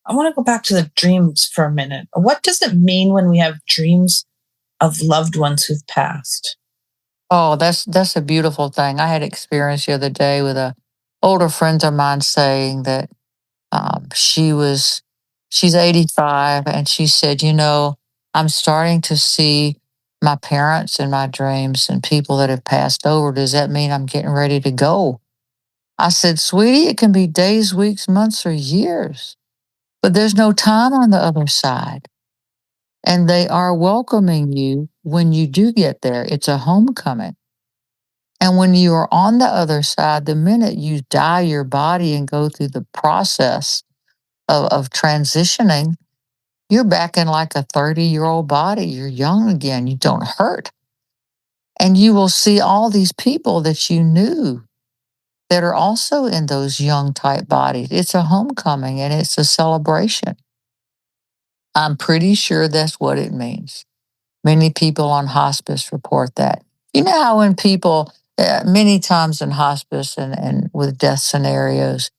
I want to go back to the dreams for a minute. What does it mean when we have dreams of loved ones who've passed? Oh, that's a beautiful thing. I had experience the other day with a older friend of mine saying that she's 85 and she said, I'm starting to see my parents in my dreams and people that have passed over. Does that mean I'm getting ready to go? I said, sweetie, it can be days, weeks, months, or years, but there's no time on the other side. And they are welcoming you when you do get there. It's a homecoming. And when you are on the other side, the minute you die your body and go through the process of transitioning, you're back in like a 30-year-old body. You're young again. You don't hurt. And you will see all these people that you knew that are also in those young type bodies. It's a homecoming and it's a celebration. I'm pretty sure that's what it means. Many people on hospice report that. You know how when people, many times in hospice and with death scenarios,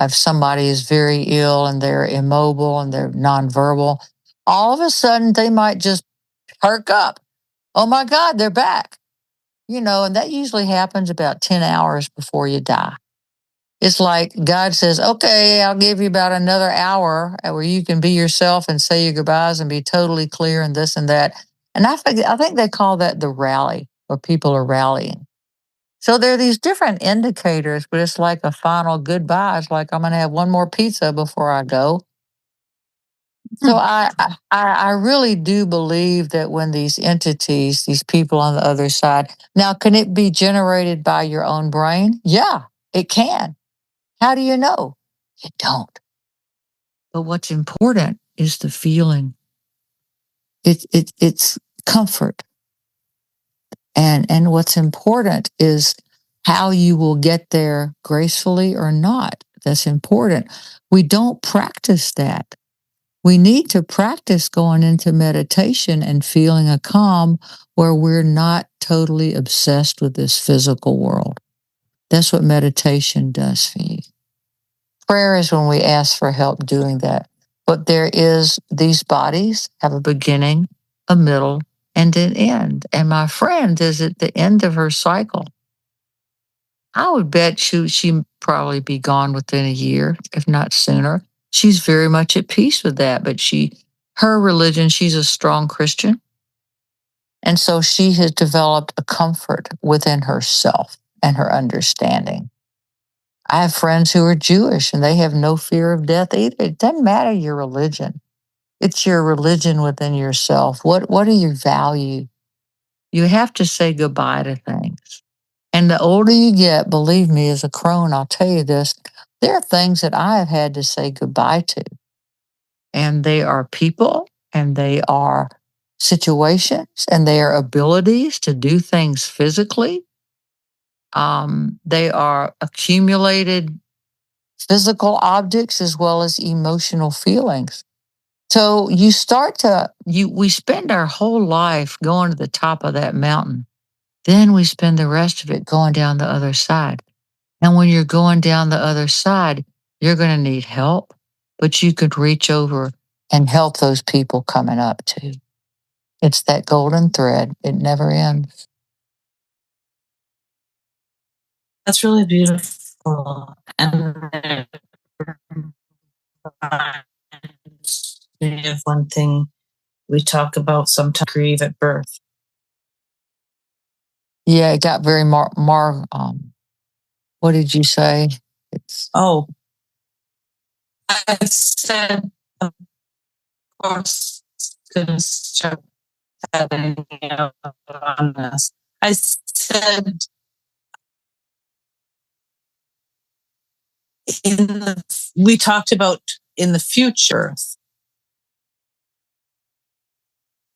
if somebody is very ill and they're immobile and they're nonverbal, all of a sudden they might just perk up. Oh my God, they're back. And that usually happens about 10 hours before you die. It's like God says, okay, I'll give you about another hour where you can be yourself and say your goodbyes and be totally clear and this and that. And I think they call that the rally, where people are rallying. So there are these different indicators, but it's like a final goodbye. It's like I'm going to have one more pizza before I go. So I really do believe that when these entities, these people on the other side, now can it be generated by your own brain? Yeah, it can. How do you know? You don't. But what's important is the feeling. It's comfort. And what's important is how you will get there gracefully or not. That's important. We don't practice that. We need to practice going into meditation and feeling a calm where we're not totally obsessed with this physical world. That's what meditation does for you. Prayer is when we ask for help doing that. But these bodies have a beginning, a middle, and an end. And my friend is at the end of her cycle. I would bet she'd probably be gone within a year, if not sooner. She's very much at peace with that, but her religion, she's a strong Christian. And so she has developed a comfort within herself and her understanding. I have friends who are Jewish and they have no fear of death either. It doesn't matter your religion. It's your religion within yourself. What are your values? You have to say goodbye to things. And the older you get, believe me, as a crone, I'll tell you this, there are things that I have had to say goodbye to. And they are people and they are situations and they are abilities to do things physically. They are accumulated physical objects as well as emotional feelings. So we spend our whole life going to the top of that mountain. Then we spend the rest of it going down the other side. And when you're going down the other side, you're going to need help, but you could reach over and help those people coming up too. It's that golden thread. It never ends. That's really beautiful. And if one thing we talk about sometimes grieve at birth. Yeah, it got very what did you say? I said, of course, gonna start having on this. I said we talked about in the future.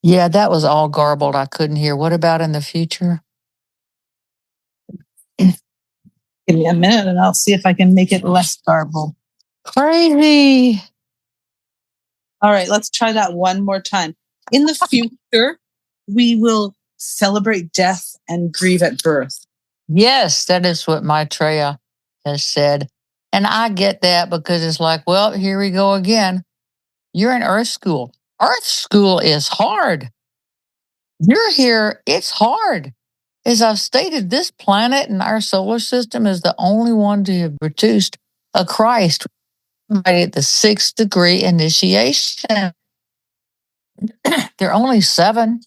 Yeah, that was all garbled. I couldn't hear. What about in the future? Give me a minute and I'll see if I can make it less garbled. Crazy. All right, let's try that one more time. In the future, we will celebrate death and grieve at birth. Yes, that is what Maitreya has said. And I get that because it's like, well, here we go again. You're in Earth School. Earth School is hard. You're here, it's hard. As I've stated, this planet and our solar system is the only one to have produced a Christ right at the 6th degree initiation. There are only 7.